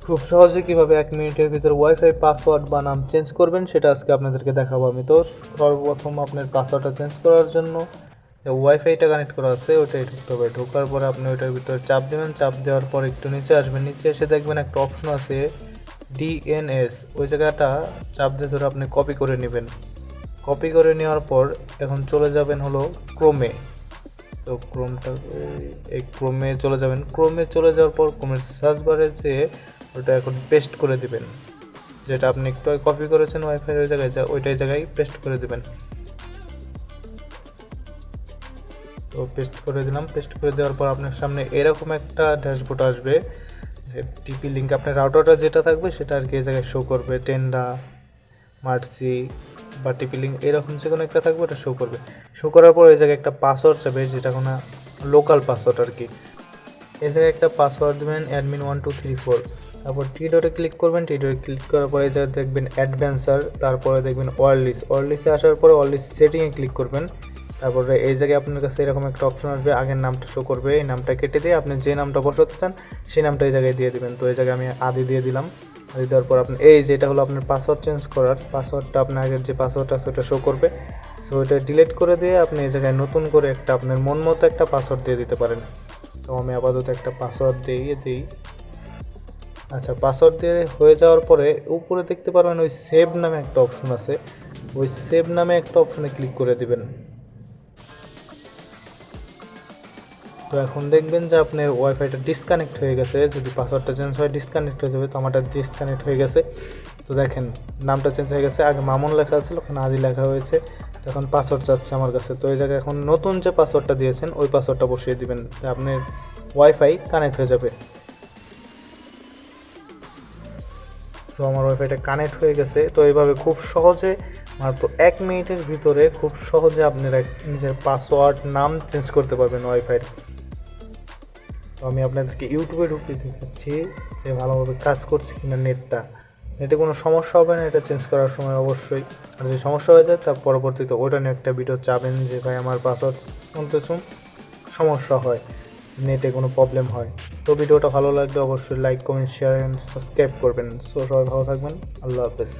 খুব সহজে কিভাবে 1 মিনিটের ভিতর ওয়াইফাই পাসওয়ার্ড বা নাম চেঞ্জ করবেন সেটা আজকে আপনাদেরকে দেখাবো আমি। তো সর্বপ্রথম আপনার পাসওয়ার্ডটা চেঞ্জ করার জন্য যে ওয়াইফাইটা কানেক্ট করা আছে ওইটাই ঢুকতে হবে। ঢোকার পরে আপনি ওইটার ভিতরে চাপ দেবেন, চাপ দেওয়ার পর একটু নিচে আসবেন, নিচে এসে দেখবেন একটা অপশন আছে ডিএনএস, ওই জায়গাটা চাপ দিয়ে ধরে আপনি কপি করে নেবেন। কপি করে নেওয়ার পর এখন চলে যাবেন হলো ক্রোমে। তো ক্রোমে চলে যাবেন। ক্রোমে চলে যাওয়ার পর ক্রোমের সার্চ বারে যেয়ে ওটা এখন পেস্ট করে দিবেন, যেটা আপনি একটু কপি করেছেন ওয়াইফাই ওই জায়গায় ওইটাই জায়গায় পেস্ট করে দিবেন। তো পেস্ট করে দিলাম। পেস্ট করে দেওয়ার পর আপনার সামনে এরকম একটা ড্যাশবোর্ড আসবে, যে টিপি লিঙ্ক আপনার রাউটারটা যেটা থাকবে সেটা আর কি এই জায়গায় শো করবে। টেন্ডা, মার্সি বা টিপি লিঙ্ক এরকম যে কোনো একটা থাকবে, ওটা শো করবে। শো করার পর এই জায়গায় একটা পাসওয়ার্ড যাবে, যেটা কোনো লোকাল পাসওয়ার্ড আর কি। এই জায়গায় একটা পাসওয়ার্ড দেবেন admin1234। তারপর টি ডটে ক্লিক করবেন। টি ডটে ক্লিক করার পরে এই জায়গায় দেখবেন অ্যাডভেঞ্চার, তারপরে দেখবেন ওয়ারলিসে আসার পরে ওয়ারলিস সেটিংয়ে ক্লিক করবেন। তারপরে এই জায়গায় আপনার কাছে এরকম একটা অপশন আসবে, আগের নামটা শো করবে। এই নামটা কেটে দিয়ে আপনি যে নামটা বসাতে চান সেই নামটা এই জায়গায় দিয়ে দেবেন। তো এই জায়গায় আমি আদি দিয়ে দিলাম। আদি দেওয়ার পর আপনি এই যেটা হলো আপনার পাসওয়ার্ড চেঞ্জ করার পাসওয়ার্ডটা, আপনার আগের যে পাসওয়ার্ড আছে ওটা শো করবে। সো ওইটা ডিলিট করে দিয়ে আপনি এই জায়গায় নতুন করে একটা আপনার মন মতো একটা পাসওয়ার্ড দিয়ে দিতে পারেন। তো আমি আপাতত একটা পাসওয়ার্ড দিয়ে দিই। আচ্ছা, পাসওয়ার্ড দিয়ে হয়ে যাওয়ার পরে উপরে দেখতে পারবেন ওই সেভ নামে একটা অপশন আছে, ওই সেভ নামে একটা অপশনে ক্লিক করে দিবেন। তো এখন দেখবেন যে আপনার ওয়াইফাইটা ডিসকানেক্ট হয়ে গেছে। যদি পাসওয়ার্ডটা চেঞ্জ হয় ডিসকানেক্ট হয়ে যাবে। তো আমারটা ডিসকানেক্ট হয়ে গেছে। তো দেখেন নামটা চেঞ্জ হয়ে গেছে, আগে মামুন লেখা ছিল, এখন আদি লেখা হয়েছে। তো এখন পাসওয়ার্ড চাচ্ছে আমার কাছে। তো এই জায়গায় এখন নতুন যে পাসওয়ার্ডটা দিয়েছেন ওই পাসওয়ার্ডটা বসিয়ে দিবেন, তো আপনার ওয়াইফাই কানেক্ট হয়ে যাবে। সো আমার ওয়াইফাইটা কানেক্ট হয়ে গেছে। তো এইভাবে খুব সহজে মাত্র 1 মিনিটের ভিতরে খুব সহজে আপনারা নিজের পাসওয়ার্ড নাম চেঞ্জ করতে পারবেন ওয়াইফাইয়ের। তো আমি আপনাদেরকে ইউটিউবে ঢুকে দেখাচ্ছি যে ভালোভাবে কাজ করছে কিনা নেটটা। নেটে কোনো সমস্যা হবে না এটা চেঞ্জ করার সময় অবশ্যই। আর যদি সমস্যা হয়ে যায় তার পরবর্তীতে ওটা নিয়ে একটা ভিডিও চাবেন যে ভাই আমার পাসওয়ার্ড শুনতে সমস্যা হয়, নেটে কোনো প্রবলেম হয়। তো ভিডিওটা ভালো লাগলে অবশ্যই like, comment, share and subscribe করবেন। সো সবাই ভালো থাকবেন। আল্লাহ হাফেজ।